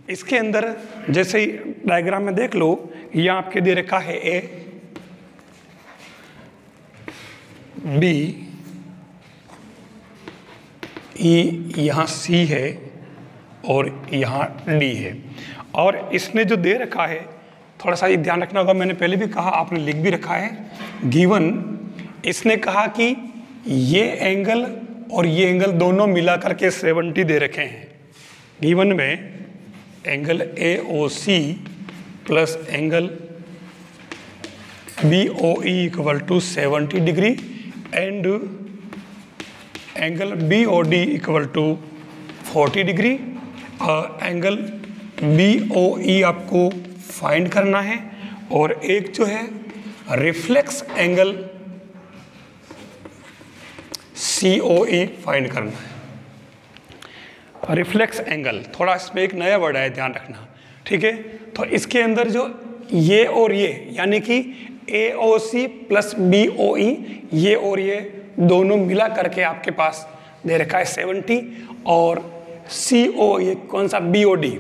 इसके अंदर जैसे ही डायग्राम में देख लो, यहाँ आपके दे रखा है ए, बी, ई, यहाँ सी है और यहाँ डी है। और इसने जो दे रखा है, थोड़ा सा ये ध्यान रखना होगा, मैंने पहले भी कहा, आपने लिख भी रखा है। गिवन इसने कहा कि ये एंगल और ये एंगल दोनों मिला करके 70 दे रखे हैं। गिवन में angle AOC plus angle BOE equal to 70 degree and angle BOD equal to 40 degree. Angle BOE आपको फाइंड करना है और एक जो है रिफ्लेक्स एंगल COE फाइंड करना है। रिफ्लेक्स एंगल, थोड़ा इसमें एक नया वर्ड है, ध्यान रखना, ठीक है। तो इसके अंदर जो ये और ये यानी कि AOC प्लस BOE, ये और ये दोनों मिला करके आपके पास दे रखा है 70, और CO ये कौन सा BOD,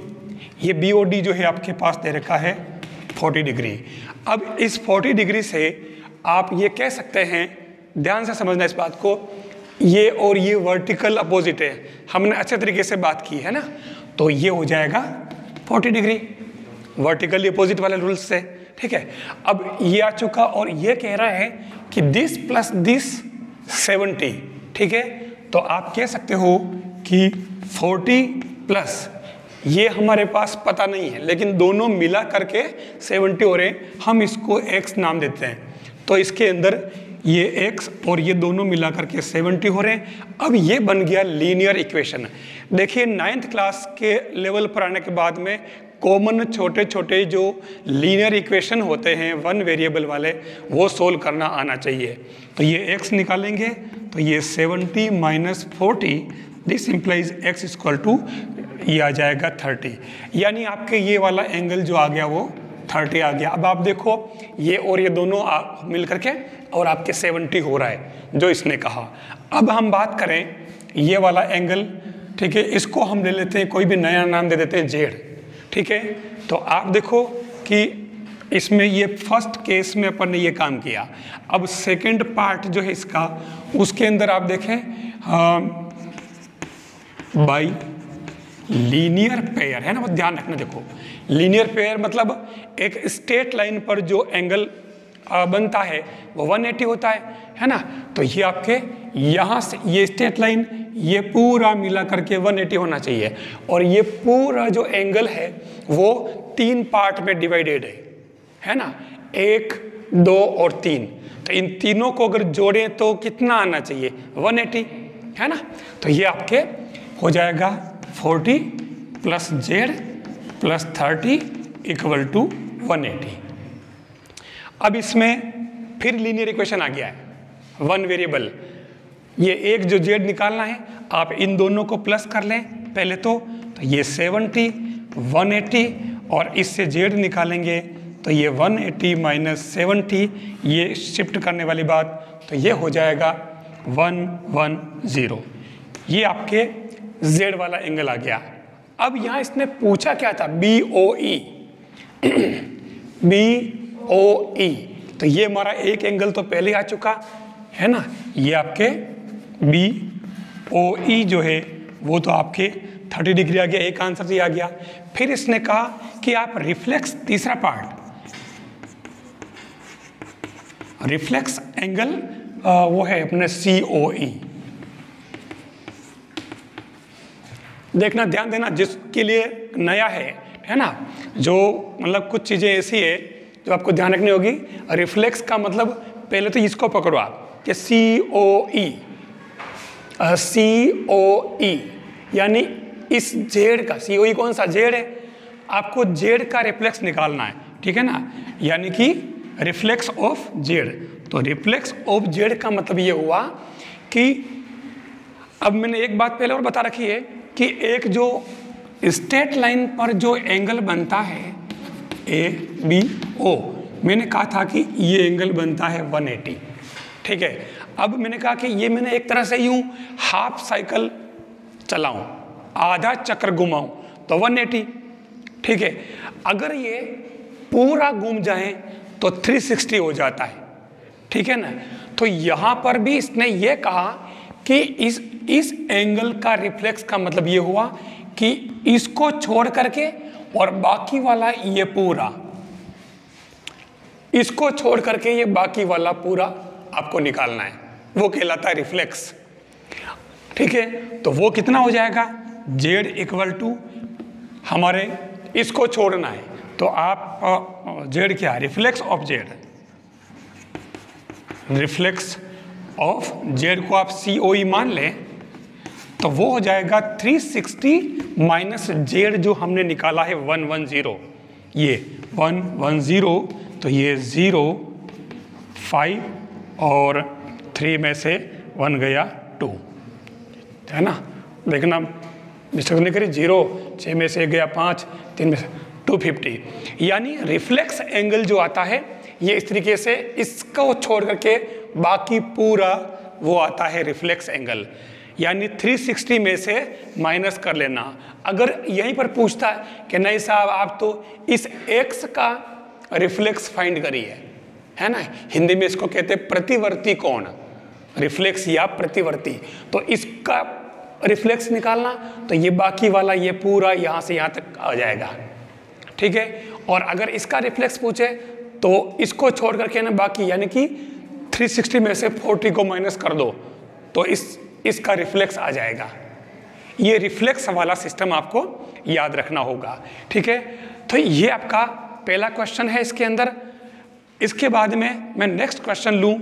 ये BOD जो है आपके पास दे रखा है 40 डिग्री। अब इस 40 डिग्री से आप ये कह सकते हैं, ध्यान से समझना इस बात को, ये और ये वर्टिकल अपोजिट है, हमने अच्छे तरीके से बात की है ना, तो ये हो जाएगा 40 डिग्री वर्टिकली अपोजिट वाले रूल्स से, ठीक है। अब ये आ चुका और ये कह रहा है कि दिस प्लस दिस 70, ठीक है। तो आप कह सकते हो कि 40 प्लस ये हमारे पास पता नहीं है, लेकिन दोनों मिला करके 70 हो रहे हैं, हम इसको x नाम देते हैं। तो इसके अंदर ये x और ये दोनों मिला करके 70 हो रहे हैं। अब ये बन गया लीनियर इक्वेशन। देखिए 9th क्लास के लेवल पर आने के बाद में कॉमन छोटे छोटे जो लीनियर इक्वेशन होते हैं 1 वेरिएबल वाले, वो सोल्व करना आना चाहिए। तो ये x निकालेंगे तो ये 70 minus 40, this implies x equal to ये आ जाएगा 30, यानी आपके ये वाला एंगल जो आ गया वो 30 आ गया। अब आप देखो ये और ये दोनों मिल करके और आपके 70 हो रहा है जो इसने कहा। अब हम बात करें ये वाला एंगल, ठीक है, इसको हम ले लेते हैं, कोई भी नया नाम दे देते हैं Z, ठीक है। तो आप देखो कि इसमें ये फर्स्ट केस में अपन ने ये काम किया। अब सेकंड पार्ट जो है इसका, उसके अंदर आप देखें बाई लीनियर पेयर है ना, वो ध्यान रखना। देखो लीनियर पेयर मतलब एक स्ट्रेट लाइन पर जो एंगल बनता है वो 180 होता है ना। तो ये आपके यहाँ से ये स्ट्रेट लाइन ये पूरा मिला करके 180 होना चाहिए, और ये पूरा जो एंगल है वो 3 पार्ट में डिवाइडेड है ना, 1, 2 और 3। तो इन तीनों को अगर जोड़ें तो कितना आना चाहिए, 180 है ना। तो ये आपके हो जाएगा 40 plus Z plus 30 equal to 180। अब इसमें फिर लीनियर इक्वेशन आ गया है 1 वेरिएबल, ये एक जो Z निकालना है, आप इन दोनों को प्लस कर लें पहले तो ये 70 180 और इससे Z निकालेंगे तो ये 180 माइनस 70, ये शिफ्ट करने वाली बात, तो ये हो जाएगा 110। ये आपके Z वाला एंगल आ गया। अब यहाँ इसने पूछा क्या था, BOE BOE, तो ये हमारा एक एंगल तो पहले आ चुका है ना, ये आपके BOE जो है वो तो आपके 30 डिग्री आ गया, एक आंसर ये आ गया। फिर इसने कहा कि आप रिफ्लेक्स, तीसरा पार्ट रिफ्लेक्स एंगल वो है अपने COE। देखना, ध्यान देना, जिसके लिए नया है ना, जो मतलब कुछ चीज़ें ऐसी है जो आपको ध्यान रखनी होगी। रिफ्लेक्स का मतलब पहले तो इसको पकड़ो आप कि COE यानी इस Z का, COE कौन सा Z है, आपको Z का रिफ्लेक्स निकालना है, ठीक है ना, यानी कि रिफ्लेक्स ऑफ Z। तो रिफ्लेक्स ऑफ Z का मतलब ये हुआ कि अब मैंने एक बात पहले और बता रखी है कि एक जो स्ट्रेट लाइन पर जो एंगल बनता है ABO, मैंने कहा था कि ये एंगल बनता है 180, ठीक है। अब मैंने कहा कि ये मैंने एक तरह से यूं हाफ साइकिल चलाऊं, आधा चक्कर घुमाऊं तो 180, ठीक है। अगर ये पूरा घूम जाए तो 360 हो जाता है, ठीक है ना। तो यहां पर भी इसने ये कहा कि इस एंगल का रिफ्लेक्स का मतलब ये हुआ कि इसको छोड़ करके और बाकी वाला ये पूरा, इसको छोड़ करके ये बाकी वाला पूरा आपको निकालना है, वो कहलाता है रिफ्लेक्स, ठीक है। तो वो कितना हो जाएगा, z इक्वल टू हमारे इसको छोड़ना है तो आप z क्या है, reflex of z, reflex of z को आप COE मान लें तो वो हो जाएगा 360 माइनस z जो हमने निकाला है 110, ये 110, तो ये 0 5 और 3 में से 1 गया 2, है ना। देखना मिस्टेक नहीं करी, 0 6 में से गया 5, 3 में से 250, यानी रिफ्लेक्स एंगल जो आता है ये इस तरीके से, इसको छोड़ करके बाकी पूरा वो आता है रिफ्लेक्स एंगल, यानी 360 में से माइनस कर लेना। अगर यहीं पर पूछता है कि नहीं साहब आप तो इस x का रिफ्लेक्स फाइंड करिए, है ना, हिंदी में इसको कहते हैं प्रतिवर्ती कोण, रिफ्लेक्स या प्रतिवर्ती, तो इसका रिफ्लेक्स निकालना तो ये बाकी वाला ये पूरा यहाँ से यहाँ तक आ जाएगा, ठीक है। और अगर इसका रिफ्लेक्स पूछे तो इसको छोड़ करके ना बाकी, यानी कि 360 में से 40 को माइनस कर दो तो इसका रिफ्लेक्स आ जाएगा। ये रिफ्लेक्स वाला सिस्टम आपको याद रखना होगा, ठीक है। तो ये आपका पहला क्वेश्चन है इसके अंदर। इसके बाद में मैं नेक्स्ट क्वेश्चन लूँ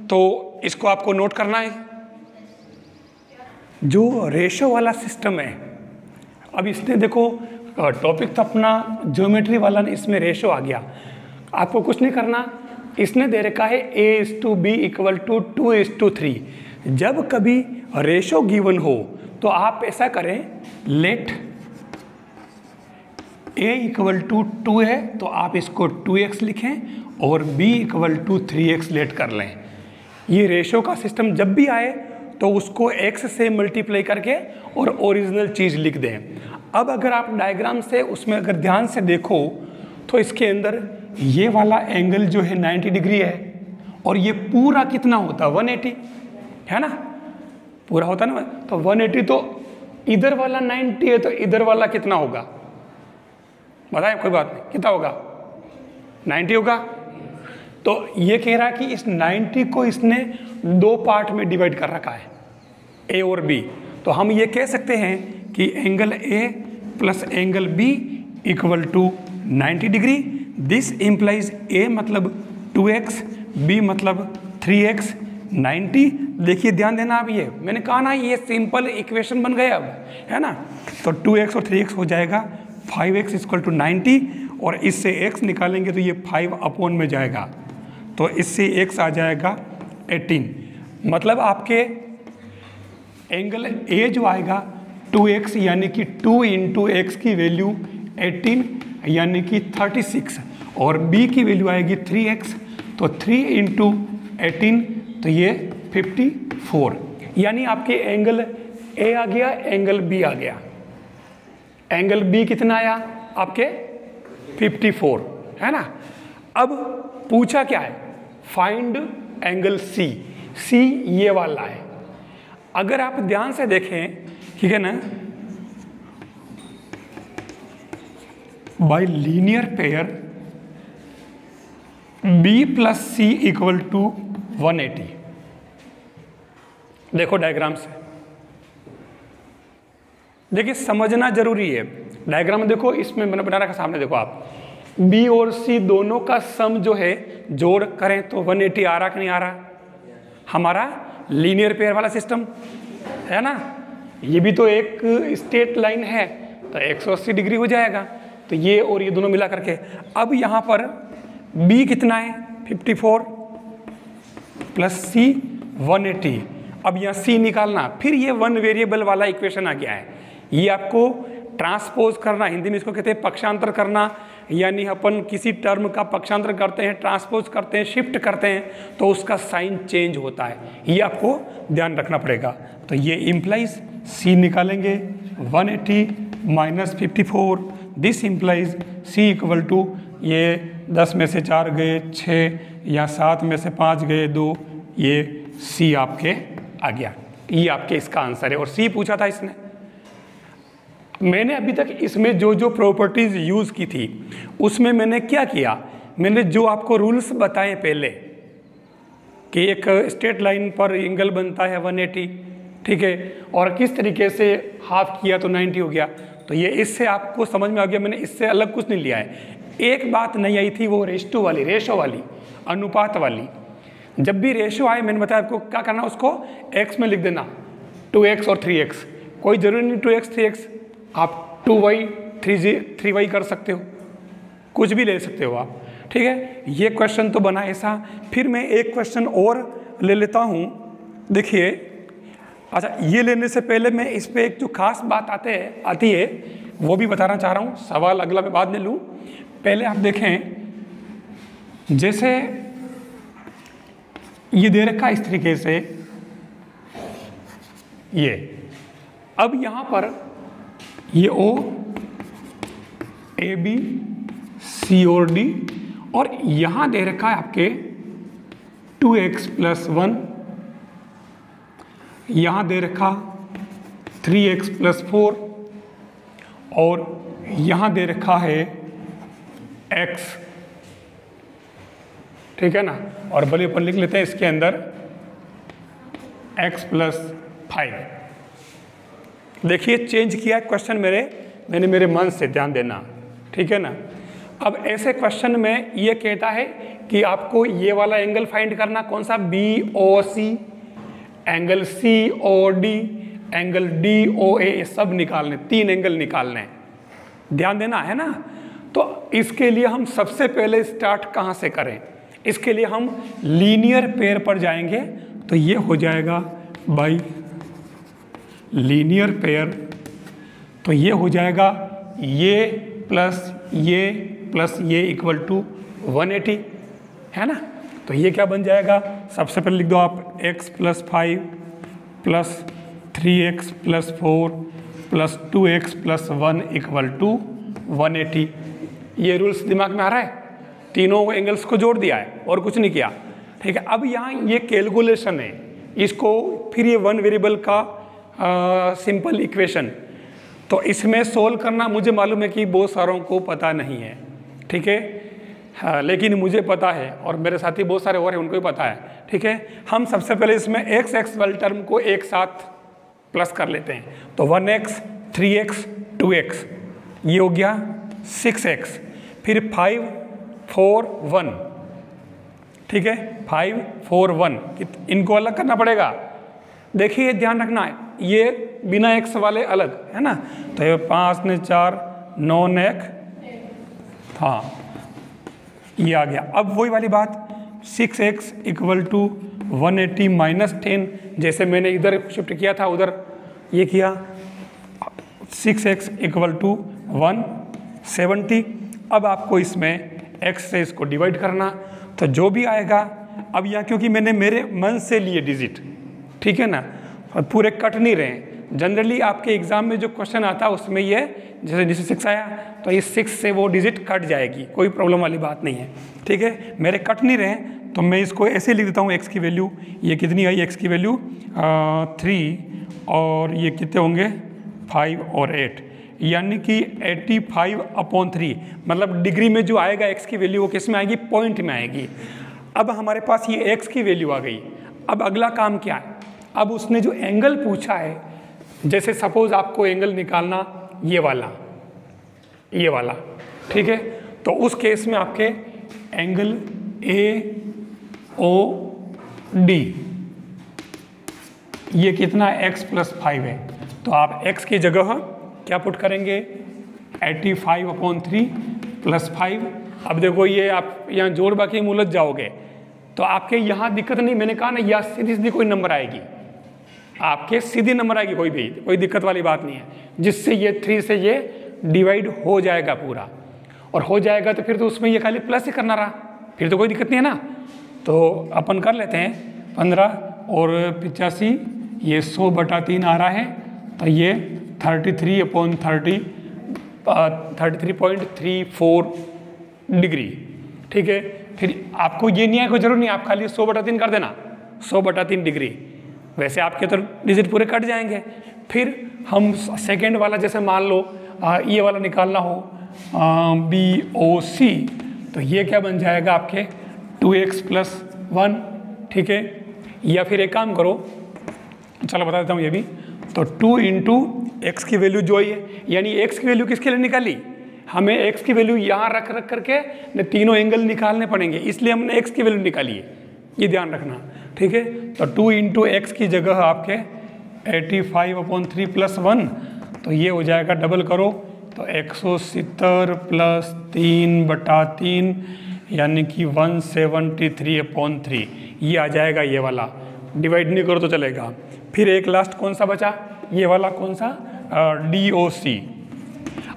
तो इसको आपको नोट करना है, जो रेशो वाला सिस्टम है। अब इसने देखो टॉपिक तो अपना ज्योमेट्री वाला, इसमें रेशो आ गया, आपको कुछ नहीं करना, इसने दे रखा है A/B इक्वल टू 2:3। जब कभी रेशो गिवन हो तो आप ऐसा करें, लेट A इक्वल टू 2 है तो आप इसको 2x लिखें और B equal to 3x late कर लें। ये रेशो का सिस्टम जब भी आए तो उसको x से मल्टीप्लाई करके और ओरिजिनल चीज़ लिख दें। अब अगर आप डायग्राम से उसमें अगर ध्यान से देखो तो इसके अंदर ये वाला एंगल जो है 90 डिग्री है और ये पूरा कितना होता है 180, है ना, पूरा होता ना। तो 180 तो इधर वाला 90 है तो इधर वाला कितना होगा बताएं, कोई बात नहीं, कितना होगा 90 होगा। तो ये कह रहा है कि इस 90 को इसने 2 पार्ट में डिवाइड कर रखा है, A और B। तो हम ये कह सकते हैं कि angle A plus angle B equal to 90 degree. This implies A मतलब 2x, B मतलब 3x, 90। देखिए ध्यान देना, अब ये मैंने कहा ना ये सिंपल इक्वेशन बन गया अब, है ना। तो 2x और 3x हो जाएगा 5x इक्वल टू 90 और इससे x निकालेंगे तो ये 5 अपॉन में जाएगा तो इससे x आ जाएगा 18। मतलब आपके एंगल A जो आएगा 2x यानी कि 2 इंटू एक्स की वैल्यू 18 यानी कि 36 और B की वैल्यू आएगी 3x तो 3 इंटू 18 तो ये 54, यानी आपके एंगल A आ गया, एंगल B आ गया। एंगल B कितना आया आपके 54, है ना। अब पूछा क्या है, फाइंड एंगल C। C ये वाला है। अगर आप ध्यान से देखें, ठीक है ना, by linear pair B plus C equal to 180। देखो डायग्राम से, देखिए समझना जरूरी है। डायग्राम में देखो, इसमें मैंने बना रखा सामने, देखो आप B और C दोनों का सम जो है जोड़ करें तो 180 आ रहा कि नहीं आ रहा, हमारा लीनियर पेयर वाला सिस्टम है ना। ये भी तो एक स्ट्रेट लाइन है तो 180 डिग्री हो जाएगा, तो ये और ये दोनों मिला करके। अब यहाँ पर B कितना है 54 प्लस C 180। अब यहाँ C निकालना, फिर ये 1 वेरिएबल वाला इक्वेशन आ गया है। ये आपको ट्रांसपोज करना, हिंदी में इसको कहते हैं पक्षांतर करना, यानी अपन किसी टर्म का पक्षांतर करते हैं, ट्रांसपोज करते हैं, शिफ्ट करते हैं तो उसका साइन चेंज होता है, ये आपको ध्यान रखना पड़ेगा। तो ये इम्प्लाइज C निकालेंगे 180 minus 54 this implies C equal to, ये 10 में से 4 गए 6 या 7 में से 5 गए 2, ये सी आपके आ गया। ये आपके इसका आंसर है। और सी पूछा था इसने। मैंने अभी तक इसमें जो जो प्रॉपर्टीज यूज़ की थी उसमें मैंने क्या किया, मैंने जो आपको रूल्स बताए पहले कि एक स्ट्रेट लाइन पर एंगल बनता है 180, ठीक है, और किस तरीके से हाफ किया तो 90 हो गया, तो ये इससे आपको समझ में आ गया। मैंने इससे अलग कुछ नहीं लिया है। एक बात नहीं आई थी, वो रेशो वाली, अनुपात वाली। जब भी रेशो आए मैंने बताया आपको क्या करना, उसको x में लिख देना, 2x और 3x। कोई जरूरी नहीं 2x 3x, आप 2y 3y कर सकते हो, कुछ भी ले सकते हो आप, ठीक है। ये क्वेश्चन तो बना ऐसा। फिर मैं एक क्वेश्चन और ले लेता हूँ, देखिए। अच्छा, ये लेने से पहले मैं इस पर एक जो खास बात आती है वो भी बताना चाह रहा हूँ। सवाल अगला मैं बाद में लूँ, पहले आप देखें। जैसे ये दे रखा इस तरीके से, ये अब यहाँ पर ये O, AB, C और D, और यहाँ दे रखा है आपके 2x + 1, यहाँ दे रखा 3x + 4, और यहाँ दे रखा है x, ठीक है ना। और बड़े ऊपर लिख लेते हैं इसके अंदर x + 5। देखिए चेंज किया क्वेश्चन मैंने मेरे मन से, ध्यान देना, ठीक है ना। अब ऐसे क्वेश्चन में ये कहता है कि आपको ये वाला एंगल फाइंड करना, कौन सा, BOC, angle COD, angle DOA, सब निकालने, 3 एंगल निकालने हैं, ध्यान देना है ना। तो इसके लिए हम सबसे पहले स्टार्ट कहाँ से करें, इसके लिए हम लीनियर पेयर पर जाएंगे। तो ये हो जाएगा बाई लीनियर पेयर, तो ये हो जाएगा ये प्लस ये इक्वल टू 180, है ना। तो ये क्या बन जाएगा, सबसे पहले लिख दो आप x + 5 + 3x + 4 + 2x + 1 equal to 180। ये रूल्स दिमाग में आ रहा है, तीनों एंगल्स को जोड़ दिया है और कुछ नहीं किया, ठीक है। अब यहाँ ये कैलकुलेशन है, इसको फिर ये 1 वेरिएबल का सिंपल इक्वेशन, तो इसमें सोल्व करना मुझे मालूम है कि बहुत सारों को पता नहीं है, ठीक है। हाँ, लेकिन मुझे पता है और मेरे साथी बहुत सारे और हैं, उनको भी पता है, ठीक है। हम सबसे पहले इसमें x वाले टर्म को एक साथ प्लस कर लेते हैं। तो 1x 3x 2x, ये हो गया 6x, फिर 5 4 1, ठीक है, 5 4 1, इनको अलग करना पड़ेगा। देखिए ध्यान रखना है, ये बिना x वाले अलग है ना। तो ये 5 ने 4 9 ने 1, हाँ ये आ गया। अब वही वाली बात, 6x इक्वल टू 180 माइनस 10, जैसे मैंने इधर शिफ्ट किया था उधर ये किया, 6x इक्वल टू 170। अब आपको इसमें x से इसको डिवाइड करना, तो जो भी आएगा, अब यहाँ क्योंकि मैंने मेरे मन से लिए डिजिट, ठीक है ना, और पूरे कट नहीं रहे। जनरली आपके एग्जाम में जो क्वेश्चन आता है उसमें ये जैसे 6 आया तो ये 6 से वो डिजिट कट जाएगी, कोई प्रॉब्लम वाली बात नहीं है, ठीक है। मेरे कट नहीं रहे तो मैं इसको ऐसे लिख देता हूँ, x की वैल्यू ये कितनी आई, x की वैल्यू 3 और ये कितने होंगे 5 और 8, यानी कि 85/3, मतलब डिग्री में जो आएगा x की वैल्यू वो किस में आएगी, पॉइंट में आएगी। अब हमारे पास ये x की वैल्यू आ गई। अब अगला काम क्या है, अब उसने जो एंगल पूछा है, जैसे सपोज आपको एंगल निकालना ये वाला, ठीक है, तो उस केस में आपके एंगल AOD ये कितना x + 5 है, तो आप x की जगह क्या पुट करेंगे, 85/3 + 5। अब देखो ये आप यहाँ जोड़ बाकी में उलझ जाओगे तो आपके यहाँ दिक्कत नहीं, मैंने कहा ना यहाँ सीधी कोई नंबर आएगी, आपके सीधी नंबर आएगी, कोई दिक्कत वाली बात नहीं है, जिससे ये 3 से ये डिवाइड हो जाएगा पूरा, और हो जाएगा तो फिर तो उसमें ये खाली प्लस ही करना रहा, फिर तो कोई दिक्कत नहीं है ना। तो अपन कर लेते हैं 15 और 85, ये 100/3 आ रहा है, तो ये 33/30 33.34 डिग्री। ठीक है, फिर आपको ये नहीं है कोई जरूर नहीं, आप खाली 100/3 कर देना, 100/3 डिग्री। वैसे आपके तो डिजिट पूरे कट जाएंगे। फिर हम सेकेंड वाला जैसे मान लो ये वाला निकालना हो BOC, तो ये क्या बन जाएगा आपके 2x + 1। ठीक है, या फिर एक काम करो, चलो बता देता हूँ ये भी, तो 2 × x की वैल्यू जो है, यानी x की वैल्यू किसके लिए निकाली, हमें x की वैल्यू यहाँ रख करके तीनों एंगल निकालने पड़ेंगे, इसलिए हमने x की वैल्यू निकाली है, ये ध्यान रखना। ठीक है, तो 2 × x की जगह आपके 85/3 + 1, तो ये हो जाएगा, डबल करो तो 170 + 3/3 यानी कि 173/3, ये आ जाएगा ये वाला। डिवाइड नहीं करो तो चलेगा। फिर एक लास्ट कौन सा बचा, ये वाला कौन सा, DOC।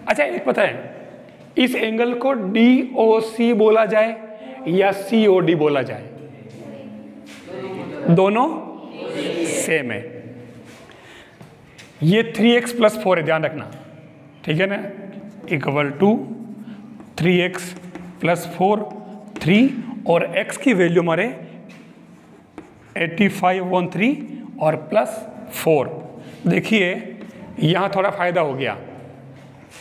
अच्छा एक पता है, इस एंगल को DOC बोला जाए या COD बोला जाए, दोनों सेम है। ये 3x + 4 है, ध्यान रखना। ठीक है ना, = 3x + 4, 3 और x की वैल्यू हमारे 85/3 और +4। देखिए यहाँ थोड़ा फायदा हो गया,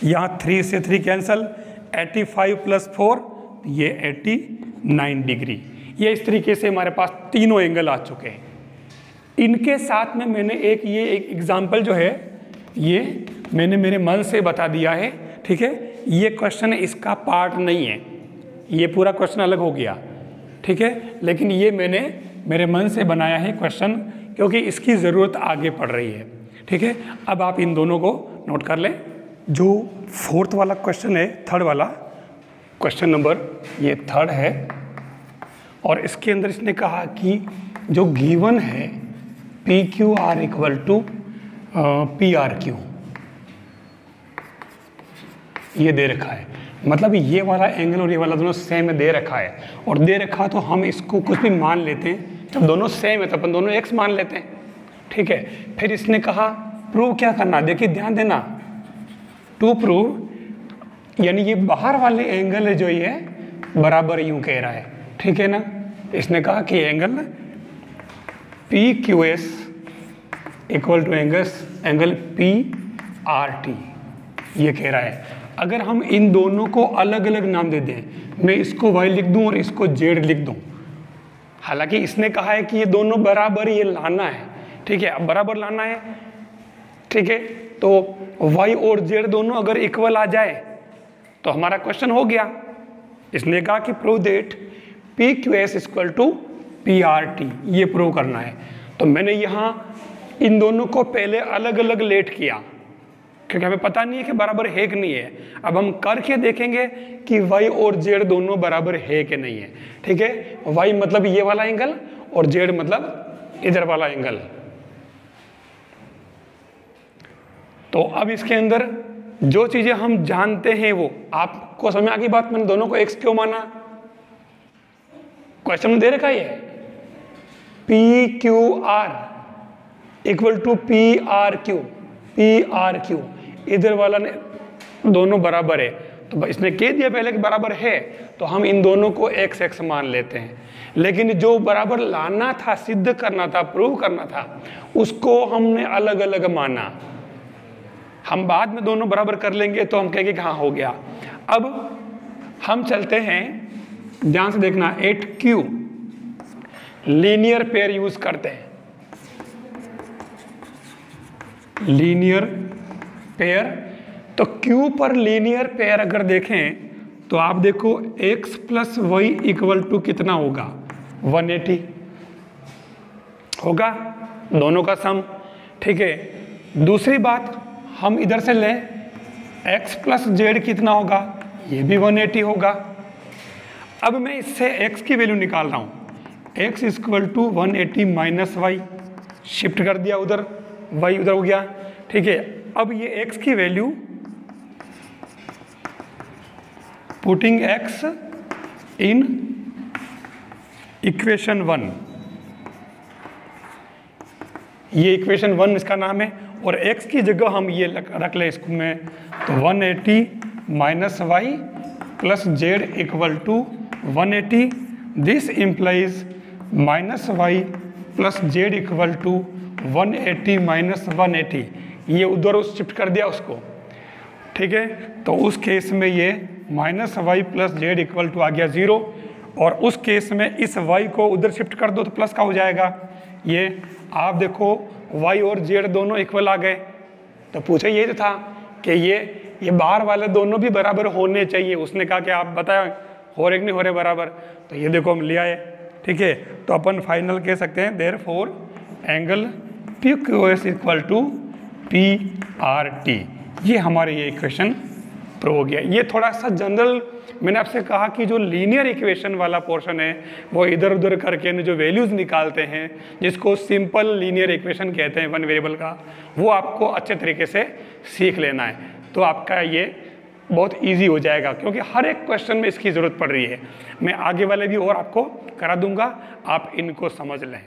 यहाँ 3 से 3 कैंसल, 85 + 4 ये 89 डिग्री। ये इस तरीके से हमारे पास तीनों एंगल आ चुके हैं। इनके साथ में मैंने एक एग्जाम्पल जो है ये मैंने मेरे मन से बता दिया है। ठीक है, ये क्वेश्चन इसका पार्ट नहीं है, ये पूरा क्वेश्चन अलग हो गया। ठीक है, लेकिन ये मैंने मेरे मन से बनाया है क्वेश्चन, क्योंकि इसकी ज़रूरत आगे पड़ रही है। ठीक है, अब आप इन दोनों को नोट कर लें। जो 4th वाला क्वेश्चन है, 3rd वाला क्वेश्चन नंबर ये 3rd है, और इसके अंदर इसने कहा कि जो गिवन है PQR = PRQ, ये दे रखा है। मतलब ये वाला एंगल और ये वाला दोनों सेम दे रखा है, और दे रखा तो हम इसको कुछ भी मान लेते हैं। जब दोनों सेम है तो अपन दोनों x मान लेते हैं। ठीक है, फिर इसने कहा प्रूव क्या करना, देखिए ध्यान देना, टू प्रूव, यानी ये बाहर वाले एंगल है जो ये बराबर यूं कह रहा है। ठीक है ना, इसने कहा कि एंगल PQS = एंगल PRT, ये कह रहा है। अगर हम इन दोनों को अलग अलग नाम दे दें, मैं इसको y लिख दूं और इसको z लिख दूं, हालांकि इसने कहा है कि ये दोनों बराबर ये लाना है। ठीक है, अब बराबर लाना है। ठीक है, तो y और z दोनों अगर इक्वल आ जाए तो हमारा क्वेश्चन हो गया। इसने कहा कि प्रूव दैट PQS = PRT, ये प्रूव करना है। तो मैंने यहाँ इन दोनों को पहले अलग अलग लेट किया, क्योंकि हमें पता नहीं है कि बराबर है कि नहीं है। अब हम करके देखेंगे कि y और z दोनों बराबर है कि नहीं है। ठीक है, y मतलब ये वाला एंगल और z मतलब इधर वाला एंगल। तो अब इसके अंदर जो चीजें हम जानते हैं वो आपको समझ आ गई बात। मैंने दोनों को x क्यों माना, क्वेश्चन में दे रखा है PQR = PRQ, इधर वाला ने दोनों बराबर है, तो इसने कह दिया पहले कि बराबर है, तो हम इन दोनों को x मान लेते हैं। लेकिन जो बराबर लाना था, सिद्ध करना था, प्रूव करना था, उसको हमने अलग अलग माना। हम बाद में दोनों बराबर कर लेंगे तो हम कहेंगे कि हाँ हो गया। अब हम चलते हैं, ध्यान से देखना, 8Q लीनियर पेयर यूज करते हैं। लीनियर पेयर, तो Q पर लीनियर पेयर अगर देखें तो आप देखो x + y = कितना होगा, 180 होगा, दोनों का सम। ठीक है, दूसरी बात हम इधर से लें, x + z कितना होगा, ये भी 180 होगा। अब मैं इससे x की वैल्यू निकाल रहा हूँ, x = 180 - y, शिफ्ट कर दिया उधर, y उधर हो गया। ठीक है, अब ये x की value, putting x in equation 1, ये इक्वेशन 1 इसका नाम है, और x की जगह हम ये रख लें इसको में, तो 180 minus Y plus Z equal to 180, this implies minus Y plus Z equal to 180 minus 180, ये उधर शिफ्ट कर दिया उसको, ठीक है। तो उस केस में ये minus Y plus Z equal to आ गया 0, और उस केस में इस y को उधर शिफ्ट कर दो तो प्लस का हो जाएगा। ये आप देखो y और z दोनों इक्वल आ गए, तो पूछा ये तो था कि ये बाहर वाले दोनों भी बराबर होने चाहिए। उसने कहा कि आप बताएं हो रहे कि नहीं हो रहे बराबर, तो ये देखो हम ले आए, ठीक है। तो अपन फाइनल कह सकते हैं therefore angle PQS equal to PRT, ये हमारे ये इक्वेशन प्रूव हो गया। ये थोड़ा सा जनरल, मैंने आपसे कहा कि जो लीनियर इक्वेशन वाला पोर्शन है वो इधर उधर करके जो वैल्यूज़ निकालते हैं, जिसको सिंपल लीनियर इक्वेशन कहते हैं वन वेरिएबल का, वो आपको अच्छे तरीके से सीख लेना है, तो आपका ये बहुत इजी हो जाएगा, क्योंकि हर एक क्वेश्चन में इसकी ज़रूरत पड़ रही है। मैं आगे वाले भी और आपको करा दूंगा, आप इनको समझ लें।